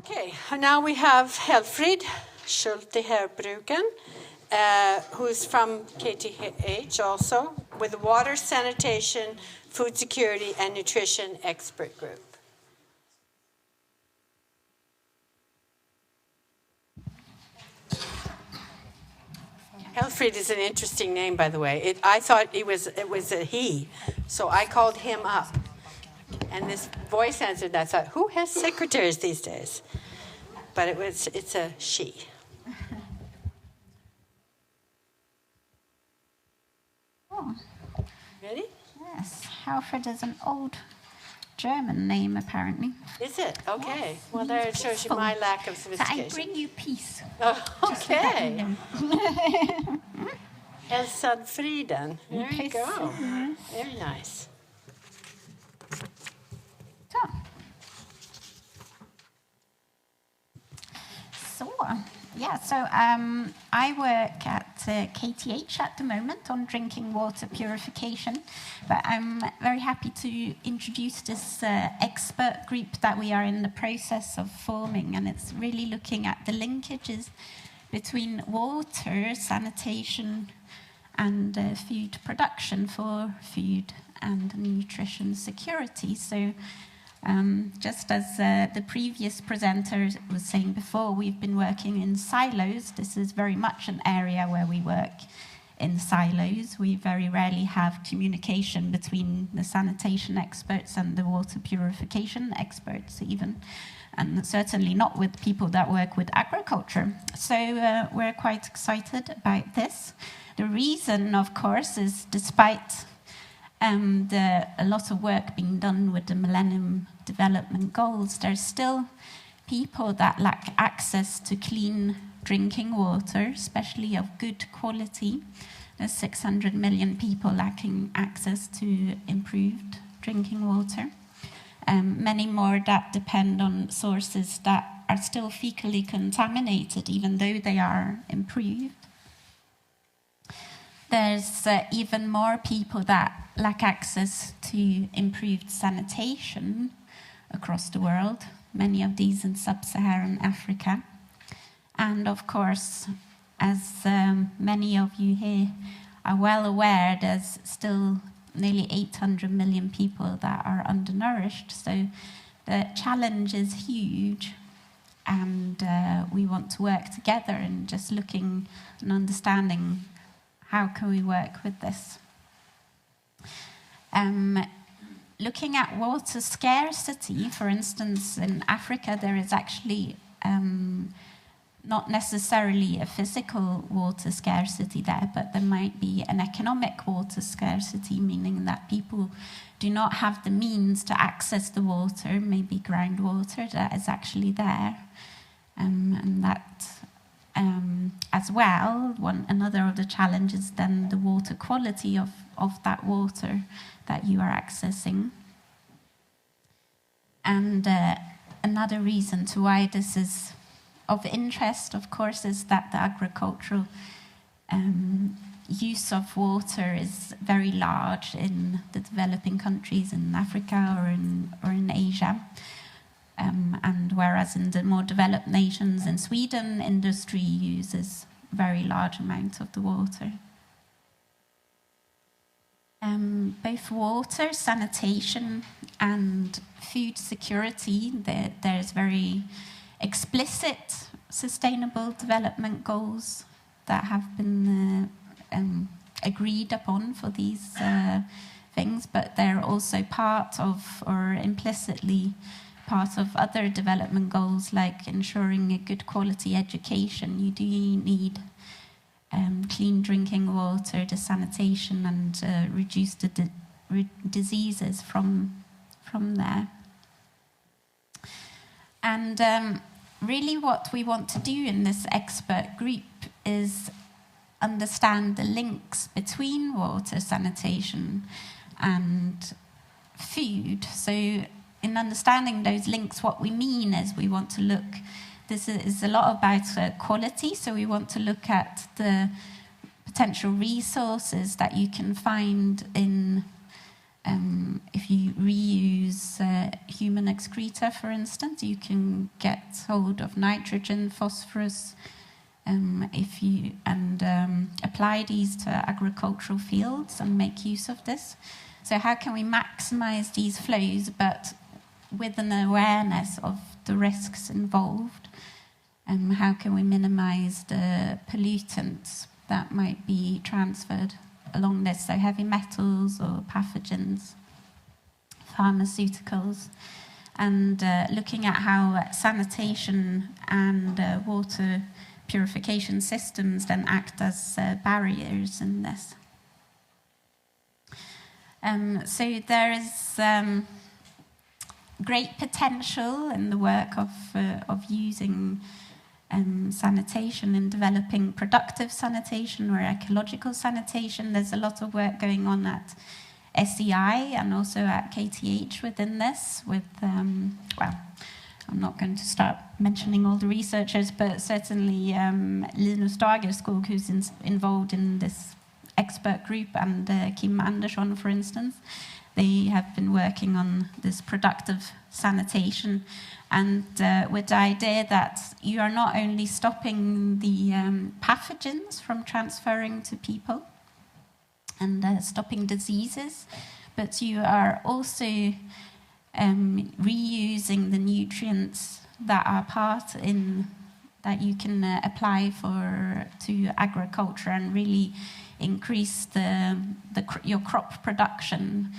Okay, now we have Helfrid, Schulte Herbrüggen, who's from KTH also, with Water, Sanitation, Food Security and Nutrition Expert Group. Helfrid is an interesting name, by the way. I thought it was a he, so I called him up. And this voice answered, and I thought, who has secretaries these days? But it's a she. Oh. Ready? Yes, Helfrid is an old German name, apparently. Is it? Okay. Yes. Well, there it shows you my lack of sophistication. So I bring you peace. Oh, okay. Elsadfriden. There you go. Very nice. So I work at KTH at the moment on drinking water purification, but I'm very happy to introduce this expert group that we are in the process of forming, and it's really looking at the linkages between water, sanitation, and food production for food and nutrition security. So just as the previous presenter was saying before, we've been working in silos. This is very much an area where we work in silos. We very rarely have communication between the sanitation experts and the water purification experts even, and certainly not with people that work with agriculture. So we're quite excited about this. The reason, of course, is despite a lot of work being done with the Millennium Development Goals, there's still people that lack access to clean drinking water, especially of good quality. There's 600 million people lacking access to improved drinking water. Many more that depend on sources that are still fecally contaminated, even though they are improved. There's even more people that lack access to improved sanitation across the world, many of these in sub-Saharan Africa. And of course, as many of you here are well aware, there's still nearly 800 million people that are undernourished. So the challenge is huge, and we want to work together and just looking and understanding how can we work with this. Looking at water scarcity, for instance, in Africa, there is actually not necessarily a physical water scarcity there, but there might be an economic water scarcity, meaning that people do not have the means to access the water, maybe groundwater, that is actually there. And that, as well, another of the challenges then the water quality of that water that you are accessing. And another reason to why this is of interest, of course, is that the agricultural use of water is very large in the developing countries in Africa or in Asia. And whereas in the more developed nations, in Sweden, industry uses very large amounts of the water. Both water, sanitation, and food security, there's very explicit sustainable development goals that have been agreed upon for these things, but they're also part of, or implicitly part of, other development goals like ensuring a good quality education. You do need clean drinking water, the sanitation, and reduce the diseases from there. And really what we want to do in this expert group is understand the links between water, sanitation, and food. So in understanding those links, what we mean is we want to look, this is a lot about quality, so we want to look at the potential resources that you can find in if you reuse human excreta, for instance, you can get hold of nitrogen, phosphorus, apply these to agricultural fields and make use of this. So how can we maximize these flows, but with an awareness of the risks involved? How can we minimize the pollutants that might be transferred along this, so heavy metals or pathogens, pharmaceuticals, and looking at how sanitation and water purification systems then act as barriers in this. So there is great potential in the work of using sanitation in developing productive sanitation or ecological sanitation. There's a lot of work going on at SEI and also at KTH within this with, well, I'm not going to start mentioning all the researchers, but certainly Linus Dagerskog, who's involved in this expert group, and Kim Andersson, for instance. They have been working on this productive sanitation, and with the idea that you are not only stopping the pathogens from transferring to people and stopping diseases, but you are also reusing the nutrients that are part in that you can apply to agriculture and really increase your crop production.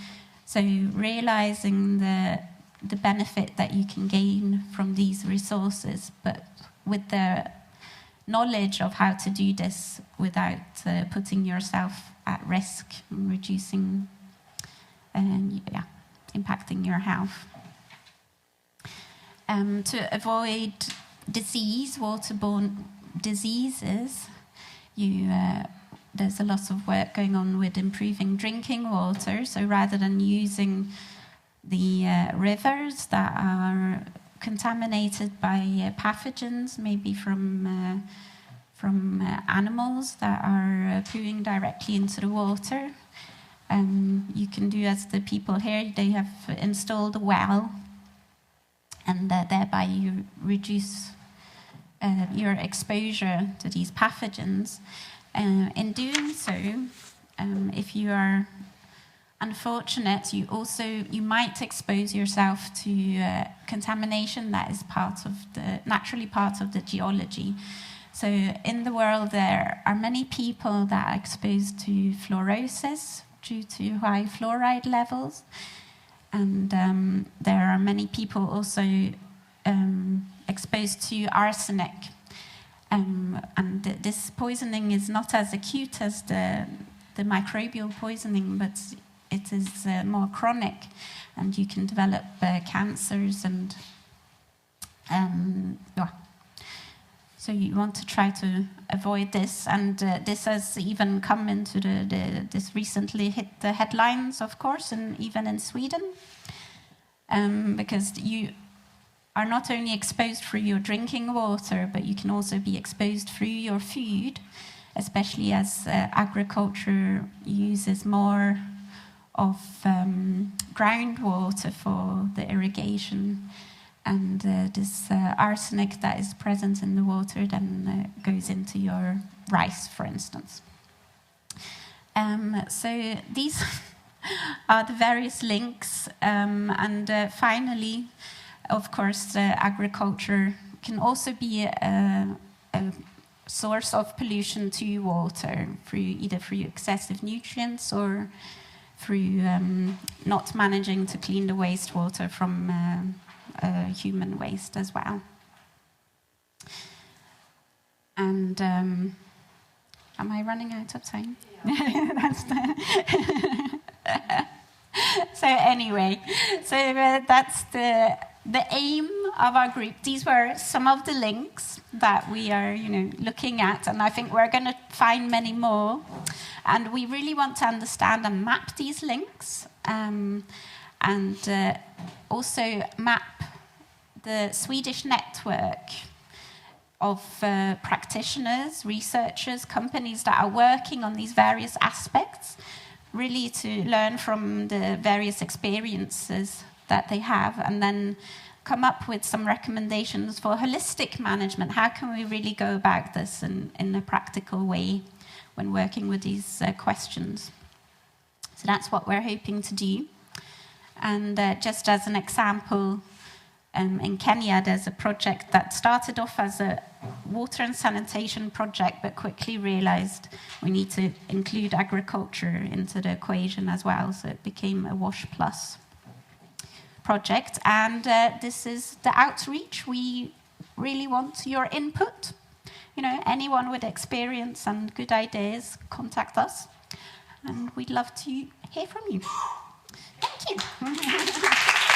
So realizing the benefit that you can gain from these resources, but with the knowledge of how to do this without putting yourself at risk and reducing and impacting your health. To avoid waterborne diseases, there's a lot of work going on with improving drinking water. So rather than using the rivers that are contaminated by pathogens, maybe from animals that are pooing directly into the water, you can do as the people here. They have installed a well, and thereby you reduce your exposure to these pathogens. In doing so, if you are unfortunate, you might expose yourself to contamination that is naturally part of the geology. So in the world, there are many people that are exposed to fluorosis due to high fluoride levels, and there are many people also exposed to arsenic. And this poisoning is not as acute as the microbial poisoning, but it is more chronic, and you can develop cancers and so you want to try to avoid this. And this has even come into this recently hit the headlines, of course, and even in Sweden, because you are not only exposed through your drinking water, but you can also be exposed through your food, especially as agriculture uses more of groundwater for the irrigation. And this arsenic that is present in the water then goes into your rice, for instance. So these are the various links. And finally, of course, agriculture can also be a source of pollution to water either through excessive nutrients or through not managing to clean the wastewater from human waste as well. And am I running out of time? Yeah. That's so anyway, that's the aim of our group. These were some of the links that we are, looking at, and I think we're going to find many more. And we really want to understand and map these links, and also map the Swedish network of practitioners, researchers, companies that are working on these various aspects. really to learn from the various experiences that they have, and then come up with some recommendations for holistic management. How can we really go about this in a practical way when working with these questions? So that's what we're hoping to do. And just as an example, in Kenya, there's a project that started off as a water and sanitation project, but quickly realized we need to include agriculture into the equation as well. So it became a WASH Plus project. And this is the outreach. We really want your input. You know, anyone with experience and good ideas, contact us. And we'd love to hear from you. Thank you.